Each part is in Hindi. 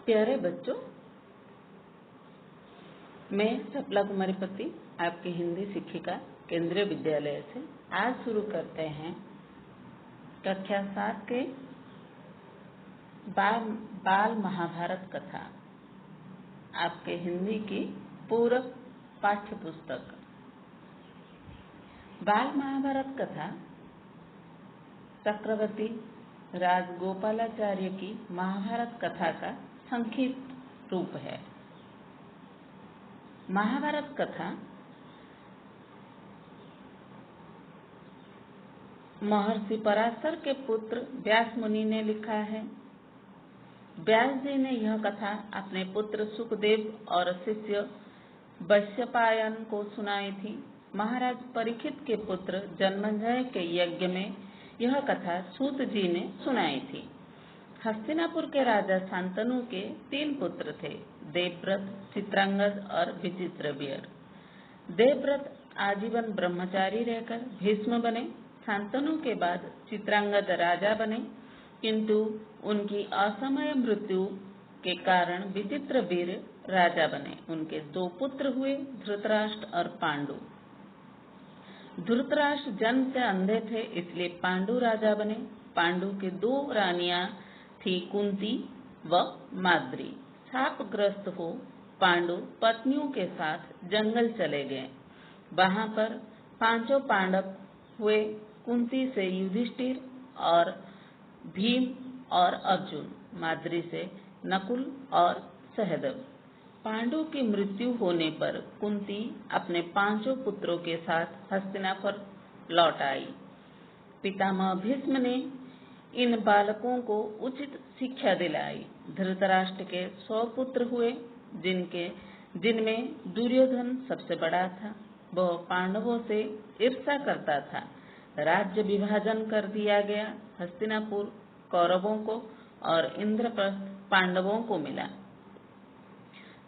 प्यारे बच्चों, मैं सपला कुमारी पति आपकी हिंदी शिक्षिका केंद्रीय विद्यालय से आज शुरू करते हैं कक्षा 7 के बाल महाभारत कथा, आपके हिंदी की पूरक पाठ्य पुस्तक। बाल महाभारत कथा चक्रवर्ती राजगोपालाचार्य की महाभारत कथा का संक्षिप्त रूप है। महाभारत कथा महर्षि पराशर के पुत्र व्यास मुनि ने लिखा है। व्यास जी ने यह कथा अपने पुत्र सुखदेव और शिष्य वैशंपायन को सुनाई थी। महाराज परीक्षित के पुत्र जन्मेजय के यज्ञ में यह कथा सूत जी ने सुनाई थी। हस्तिनापुर के राजा शांतनु के 3 पुत्र थे, देवव्रत, चित्रांगद और विचित्रवीर्य। देवव्रत आजीवन ब्रह्मचारी रहकर भीष्म बने। शांतनु के बाद चित्रांगद राजा बने, किंतु उनकी असमय मृत्यु के कारण विचित्रवीर्य राजा बने। उनके 2 पुत्र हुए, धृतराष्ट्र और पांडु। धृतराष्ट्र जन्म से अंधे थे, इसलिए पांडु राजा बने। पांडु की 2 रानियां थी, कुंती व माद्री। शापग्रस्त हो पांडु पत्नियों के साथ जंगल चले गए। वहां पर 5 पांडव हुए, कुंती से युधिष्ठिर और भीम और अर्जुन, माद्री से नकुल और सहदेव। पांडु की मृत्यु होने पर कुंती अपने 5 पुत्रों के साथ हस्तिनापुर लौट आई। पितामह भीष्म ने इन बालकों को उचित शिक्षा दिलाई। धृतराष्ट्र के 100 पुत्र हुए, जिनमें दुर्योधन सबसे बड़ा था। वह पांडवों से ईर्ष्या करता था। राज्य विभाजन कर दिया गया। हस्तिनापुर कौरवों को और इंद्रप्रस्थ पांडवों को मिला।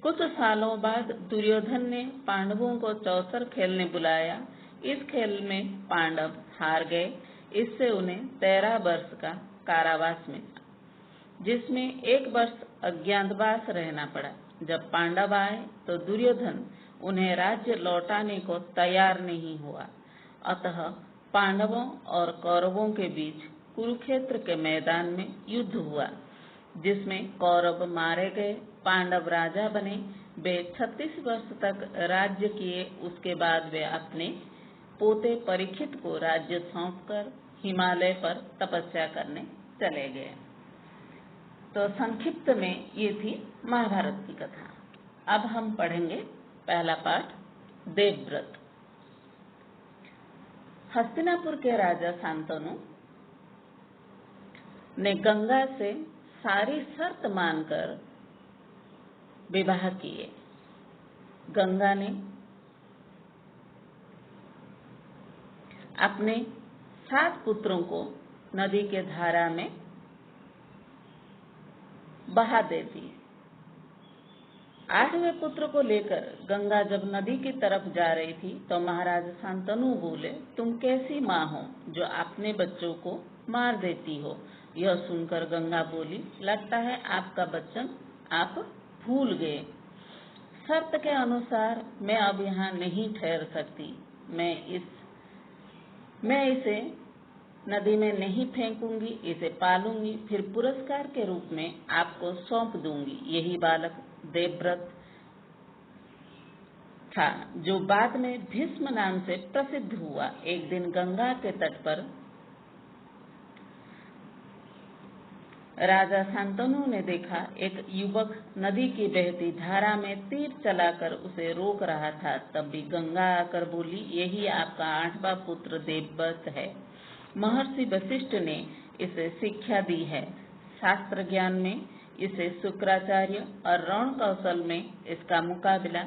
कुछ सालों बाद दुर्योधन ने पांडवों को चौसर खेलने बुलाया। इस खेल में पांडव हार गए। इससे उन्हें 13 वर्ष का कारावास मिला, जिसमें 1 वर्ष अज्ञातवास रहना पड़ा। जब पांडव आए तो दुर्योधन उन्हें राज्य लौटाने को तैयार नहीं हुआ। अतः पांडवों और कौरवों के बीच कुरुक्षेत्र के मैदान में युद्ध हुआ, जिसमें कौरव मारे गए, पांडव राजा बने। वे 36 वर्ष तक राज्य किए। उसके बाद वे अपने पोते परीक्षित को राज्य सौंपकर हिमालय पर तपस्या करने चले गए। तो संक्षिप्त में ये थी महाभारत की कथा। अब हम पढ़ेंगे पहला पाठ, देवव्रत। हस्तिनापुर के राजा शांतनु ने गंगा से सारी शर्त मानकर विवाह किए। गंगा ने अपने 7 पुत्रों को नदी के धारा में बहा देती। 8वें पुत्र को लेकर गंगा जब नदी की तरफ जा रही थी तो महाराज शांतनु बोले, तुम कैसी माँ हो जो अपने बच्चों को मार देती हो। यह सुनकर गंगा बोली, लगता है आपका वचन आप भूल गए। शर्त के अनुसार मैं अब यहाँ नहीं ठहर सकती। मैं इसे नदी में नहीं फेंकूंगी, इसे पालूंगी, फिर पुरस्कार के रूप में आपको सौंप दूंगी। यही बालक देवव्रत था, जो बाद में भीष्म नाम से प्रसिद्ध हुआ। एक दिन गंगा के तट पर राजा शांतनु ने देखा, एक युवक नदी की बहती धारा में तीर चलाकर उसे रोक रहा था। तब भी गंगा आकर बोली, यही आपका 8वां पुत्र देवव्रत है। महर्षि वशिष्ठ ने इसे शिक्षा दी है। शास्त्र ज्ञान में इसे शुक्राचार्य और रण कौशल में इसका मुकाबला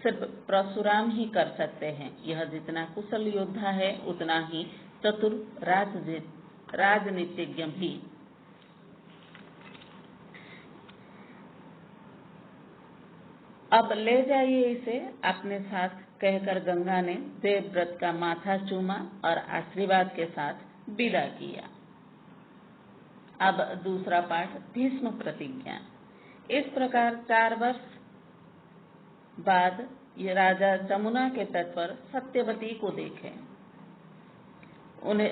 सिर्फ परशुराम ही कर सकते हैं। यह जितना कुशल योद्धा है, उतना ही चतुर राजनीतिज्ञ भी। अब ले जाइए इसे अपने साथ, कहकर गंगा ने देवव्रत का माथा चूमा और आशीर्वाद के साथ विदा किया। अब दूसरा पाठ, भीष्म प्रतिज्ञा। इस प्रकार 4 वर्ष बाद ये राजा जमुना के तट पर सत्यवती को देखे।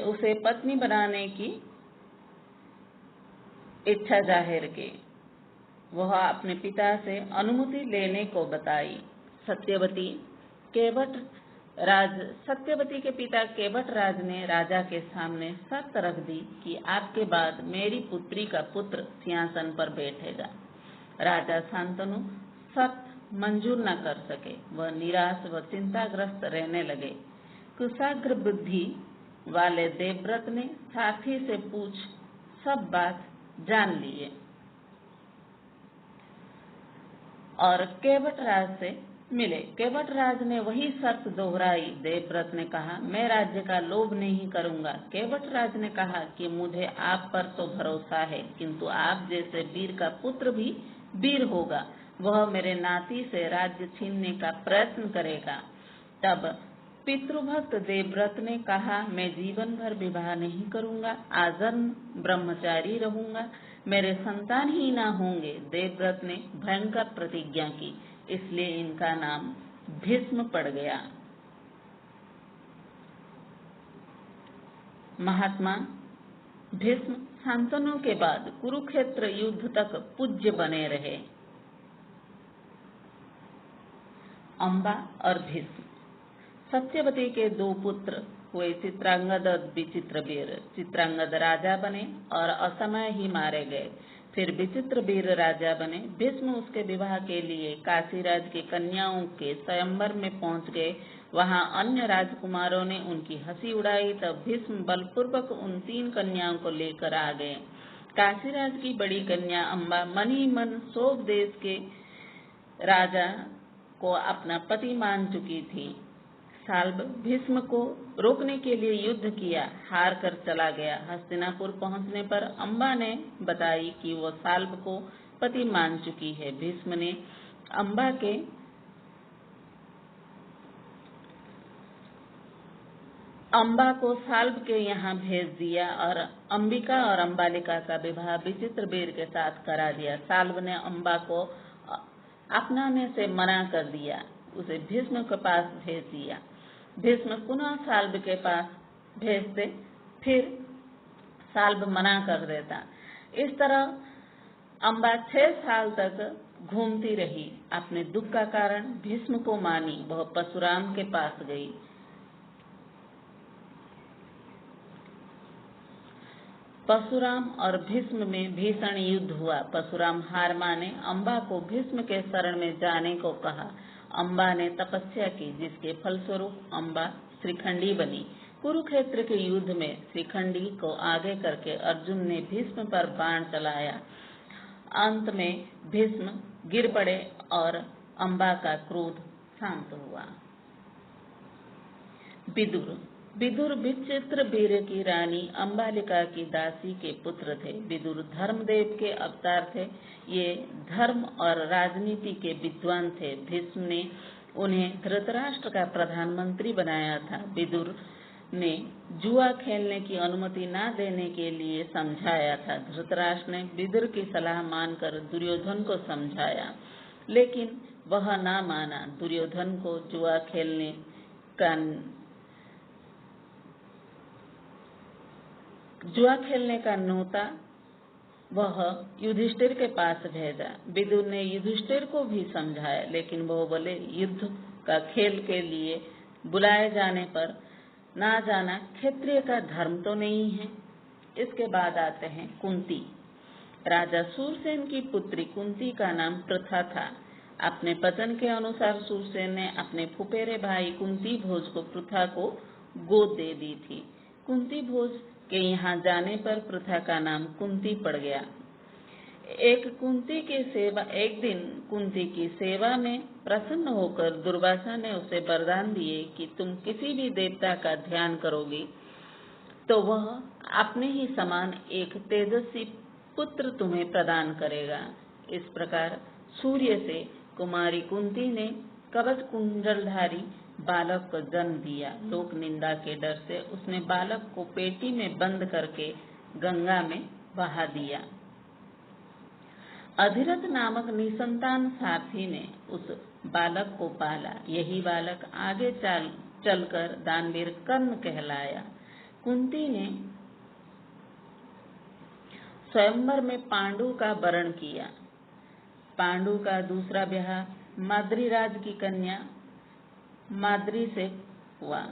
उसे पत्नी बनाने की इच्छा जाहिर की। वह अपने पिता से अनुमति लेने को बताई। सत्यवती के पिता केवट राज ने राजा के सामने शर्त रख दी कि आपके बाद मेरी पुत्री का पुत्र सिंहासन पर बैठेगा। राजा शांतनु शर्त मंजूर न कर सके। वह निराश व चिंताग्रस्त रहने लगे। कुशाग्र बुद्धि वाले देवव्रत ने साथी से पूछ सब बात जान लिए और केवटराज से मिले। केवटराज ने वही शर्त दोहराई। देवव्रत ने कहा, मैं राज्य का लोभ नहीं करूंगा। केवटराज ने कहा कि मुझे आप पर तो भरोसा है, किंतु आप जैसे वीर का पुत्र भी वीर होगा। वह मेरे नाती से राज्य छीनने का प्रयत्न करेगा। तब पितृभक्त देवव्रत ने कहा, मैं जीवन भर विवाह नहीं करूंगा, आजन्म ब्रह्मचारी रहूंगा, मेरे संतान ही ना होंगे। देवव्रत ने भयंकर प्रतिज्ञा की, इसलिए इनका नाम भीष्म पड़ गया। महात्मा भीष्म शांतनु के बाद कुरुक्षेत्र युद्ध तक पूज्य बने रहे। अम्बा और भीष्म। सत्यवती के 2 पुत्र हुए, चित्रांगद और विचित्रवीर। चित्रांगद राजा बने और असमय ही मारे गए। फिर विचित्रवीर राजा बने। भीष्म उसके विवाह के लिए काशीराज की कन्याओं के स्वयंवर में पहुंच गए। वहां अन्य राजकुमारों ने उनकी हंसी उड़ाई। तब भीष्म बलपूर्वक उन 3 कन्याओं को लेकर आ गए। काशीराज की बड़ी कन्या अम्बा मन ही मन शोभ देश के राजा को अपना पति मान चुकी थी। साल्ब भीष्म को रोकने के लिए युद्ध किया, हार कर चला गया। हस्तिनापुर पहुंचने पर अम्बा ने बताई कि वो साल्ब को पति मान चुकी है। भीष्म ने अम्बा को साल्ब के यहाँ भेज दिया और अंबिका और अम्बालिका का विवाह विचित्रवीर के साथ करा दिया। साल्ब ने अम्बा को अपनाने से मना कर दिया, उसे भीष्म के पास भेज दिया। भीष्म पुनः साल्ब के पास भेजते, फिर साल्ब मना कर देता। इस तरह अम्बा 6 साल तक घूमती रही। अपने दुख का कारण भीष्म को मानी। वह परशुराम के पास गई। परशुराम और भीष्म में भीषण युद्ध हुआ। परशुराम हार माने अम्बा को भीष्म के शरण में जाने को कहा। अम्बा ने तपस्या की, जिसके फलस्वरूप अम्बा श्रीखंडी बनी। कुरुक्षेत्र के युद्ध में श्रीखंडी को आगे करके अर्जुन ने भीष्म पर बाण चलाया। अंत में भीष्म गिर पड़े और अम्बा का क्रोध शांत हुआ। विदुर विचित्रवीर की रानी अम्बालिका की दासी के पुत्र थे। विदुर धर्मदेव के अवतार थे। ये धर्म और राजनीति के विद्वान थे। भीष्म ने उन्हें धृतराष्ट्र का प्रधानमंत्री बनाया था। विदुर ने जुआ खेलने की अनुमति न देने के लिए समझाया था। धृतराष्ट्र ने विदुर की सलाह मानकर दुर्योधन को समझाया, लेकिन वह न माना। दुर्योधन को जुआ खेलने का न्योता वह युधिष्ठिर के पास भेजा। विदुर ने युधिष्ठिर को भी समझाया, लेकिन वह बोले युद्ध का खेल के लिए बुलाए जाने पर ना जाना क्षत्रिय का धर्म तो नहीं है। इसके बाद आते हैं कुंती। राजा सूरसेन की पुत्री कुंती का नाम प्रथा था। अपने वचन के अनुसार सूरसेन ने अपने फुफेरे भाई कुंती भोज को प्रथा को गोद दे दी थी। कुंती भोज के यहाँ जाने पर प्रथा का नाम कुंती पड़ गया। एक दिन कुंती की सेवा में प्रसन्न होकर दुर्वासा ने उसे वरदान दिए कि तुम किसी भी देवता का ध्यान करोगी तो वह अपने ही समान एक तेजस्वी पुत्र तुम्हें प्रदान करेगा। इस प्रकार सूर्य से कुमारी कुंती ने कवच कुंडलधारी बालक को जन्म दिया। लोक निंदा के डर से उसने बालक को पेटी में बंद करके गंगा में बहा दिया। अधिरथ नामक निसंतान सारथी ने उस बालक को पाला। यही बालक आगे चलकर दानवीर कर्ण कहलाया। कुंती ने स्वयंवर में पांडु का वरण किया। पांडु का दूसरा ब्याह माद्रीराज की कन्या माद्री से हुआ।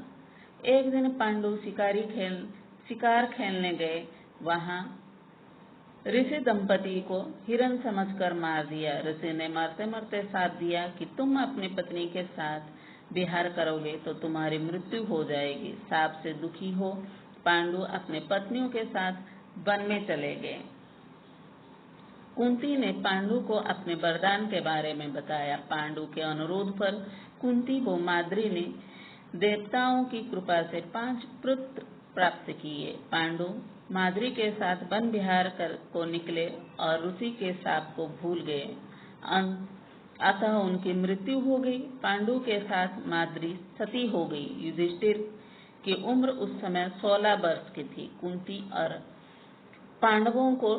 एक दिन पांडु शिकार खेलने गए। वहां ऋषि दंपति को हिरण समझकर मार दिया। ऋषि ने मरते मरते साथ दिया कि तुम अपनी पत्नी के साथ विहार करोगे तो तुम्हारी मृत्यु हो जाएगी। साप से दुखी हो पांडु अपने पत्नियों के साथ वन में चले गए। कुंती ने पांडु को अपने वरदान के बारे में बताया। पांडु के अनुरोध पर कुंती व माद्री ने देवताओं की कृपा से 5 पुत्र प्राप्त किए। पांडु माद्री के साथ वन विहार को निकले और ऋषि के शाप को भूल गए। अतः उनकी मृत्यु हो गई। पांडु के साथ माद्री सती हो गई। युधिष्ठिर की उम्र उस समय 16 वर्ष की थी। कुंती और पांडवों को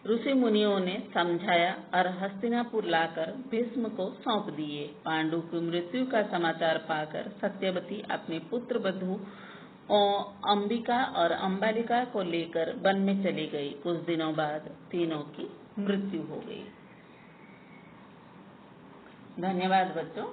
ऋषि मुनियों ने समझाया और हस्तिनापुर लाकर भीष्म को सौंप दिए। पांडु की मृत्यु का समाचार पाकर सत्यवती अपने पुत्र वधू अंबिका और अंबालिका को लेकर वन में चली गई। कुछ दिनों बाद तीनों की मृत्यु हो गई। धन्यवाद बच्चों।